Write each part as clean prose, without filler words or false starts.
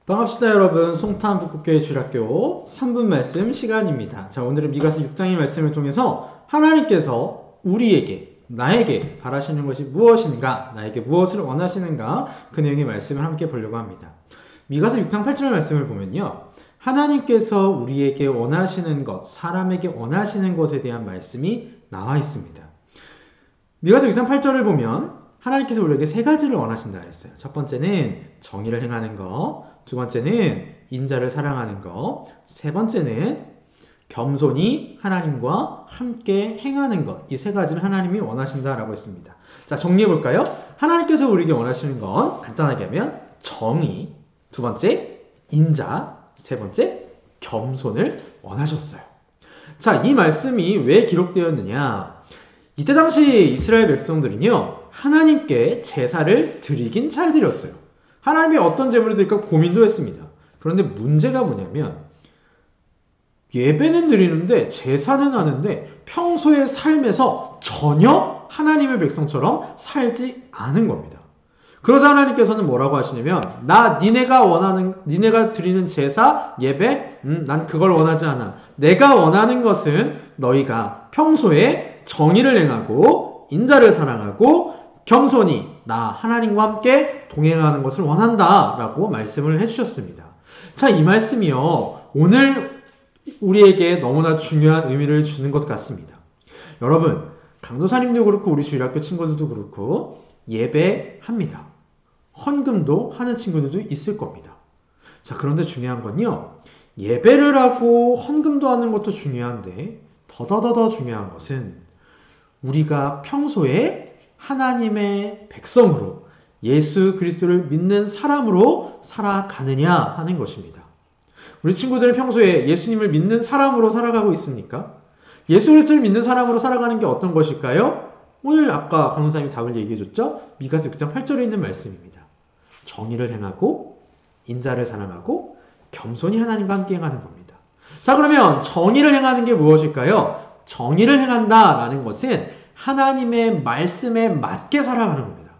반갑습니다 여러분. 송탄 북극교회 주일학교 3분 말씀 시간입니다. 자, 오늘은 미가서 6장의 말씀을 통해서 하나님께서 우리에게 나에게 바라시는 것이 무엇인가, 나에게 무엇을 원하시는가, 그 내용의 말씀을 함께 보려고 합니다. 미가서 6장 8절 말씀을 보면요, 하나님께서 우리에게 원하시는 것, 사람에게 원하시는 것에 대한 말씀이 나와 있습니다. 미가서 6장 8절을 보면 하나님께서 우리에게 세 가지를 원하신다 했어요. 첫 번째는 정의를 행하는 것, 두 번째는 인자를 사랑하는 것, 세 번째는 겸손히 하나님과 함께 행하는 것. 이 세 가지를 하나님이 원하신다라고 했습니다. 자, 정리해 볼까요? 하나님께서 우리에게 원하시는 건 간단하게 하면 정의, 두 번째 인자, 세 번째 겸손을 원하셨어요. 자, 이 말씀이 왜 기록되었느냐? 이때 당시 이스라엘 백성들은요, 하나님께 제사를 드리긴 잘 드렸어요. 하나님이 어떤 제물을 드릴까 고민도 했습니다. 그런데 문제가 뭐냐면 예배는 드리는데 제사는 하는데 평소의 삶에서 전혀 하나님의 백성처럼 살지 않은 겁니다. 그러자 하나님께서는 뭐라고 하시냐면 니네가 드리는 제사, 예배, 난 그걸 원하지 않아. 내가 원하는 것은 너희가 평소에 정의를 행하고 인자를 사랑하고 겸손히 나 하나님과 함께 동행하는 것을 원한다 라고 말씀을 해주셨습니다. 자, 이 말씀이요, 오늘 우리에게 너무나 중요한 의미를 주는 것 같습니다. 여러분, 강도사님도 그렇고 우리 주일학교 친구들도 그렇고 예배합니다. 헌금도 하는 친구들도 있을 겁니다. 자, 그런데 중요한 건요, 예배를 하고 헌금도 하는 것도 중요한데 더더더 중요한 것은 우리가 평소에 하나님의 백성으로 예수 그리스도를 믿는 사람으로 살아가느냐 하는 것입니다. 우리 친구들은 평소에 예수님을 믿는 사람으로 살아가고 있습니까? 예수 그리스도를 믿는 사람으로 살아가는 게 어떤 것일까요? 오늘 아까 강원사님이 답을 얘기해줬죠? 미가서 6장 8절에 있는 말씀입니다. 정의를 행하고 인자를 사랑하고 겸손히 하나님과 함께 행하는 겁니다. 자, 그러면 정의를 행하는 게 무엇일까요? 정의를 행한다라는 것은 하나님의 말씀에 맞게 살아가는 겁니다.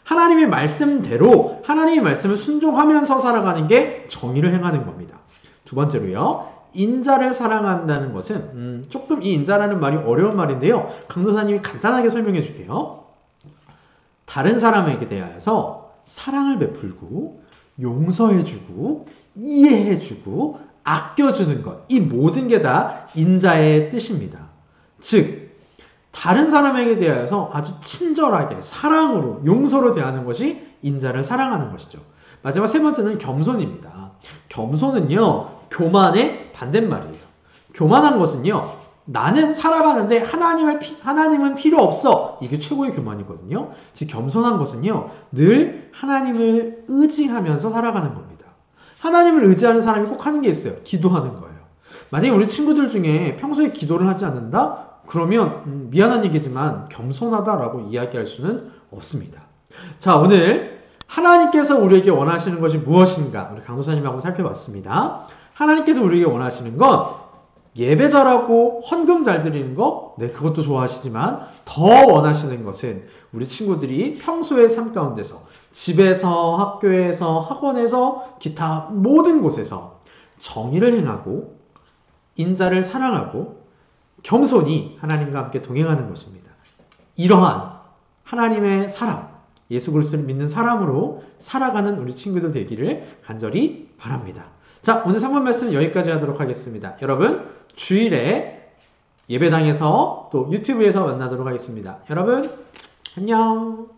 하나님의 말씀대로 하나님의 말씀을 순종하면서 살아가는 게 정의를 행하는 겁니다. 두 번째로요, 인자를 사랑한다는 것은 조금 이 인자라는 말이 어려운 말인데요, 강도사님이 간단하게 설명해 줄게요. 다른 사람에게 대하여서 사랑을 베풀고 용서해주고 이해해주고 아껴주는 것, 이 모든 게 다 인자의 뜻입니다. 즉 다른 사람에게 대하여서 아주 친절하게 사랑으로 용서로 대하는 것이 인자를 사랑하는 것이죠. 마지막 세 번째는 겸손입니다. 겸손은요, 교만의 반대말이에요. 교만한 것은요, 나는 살아가는데 하나님은 필요 없어. 이게 최고의 교만이거든요. 즉 겸손한 것은요, 늘 하나님을 의지하면서 살아가는 겁니다. 하나님을 의지하는 사람이 꼭 하는 게 있어요. 기도하는 거예요. 만약에 우리 친구들 중에 평소에 기도를 하지 않는다? 그러면 미안한 얘기지만 겸손하다라고 이야기할 수는 없습니다. 자, 오늘 하나님께서 우리에게 원하시는 것이 무엇인가 우리 강도사님하고 살펴봤습니다. 하나님께서 우리에게 원하시는 건 예배 잘하고 헌금 잘 드리는 거, 네, 그것도 좋아하시지만 더 원하시는 것은 우리 친구들이 평소의 삶 가운데서 집에서, 학교에서, 학원에서, 기타 모든 곳에서 정의를 행하고 인자를 사랑하고 겸손히 하나님과 함께 동행하는 것입니다. 이러한 하나님의 사람, 예수 그리스도를 믿는 사람으로 살아가는 우리 친구들 되기를 간절히 바랍니다. 자, 오늘 3번 말씀 여기까지 하도록 하겠습니다. 여러분, 주일에 예배당에서 또 유튜브에서 만나도록 하겠습니다. 여러분, 안녕!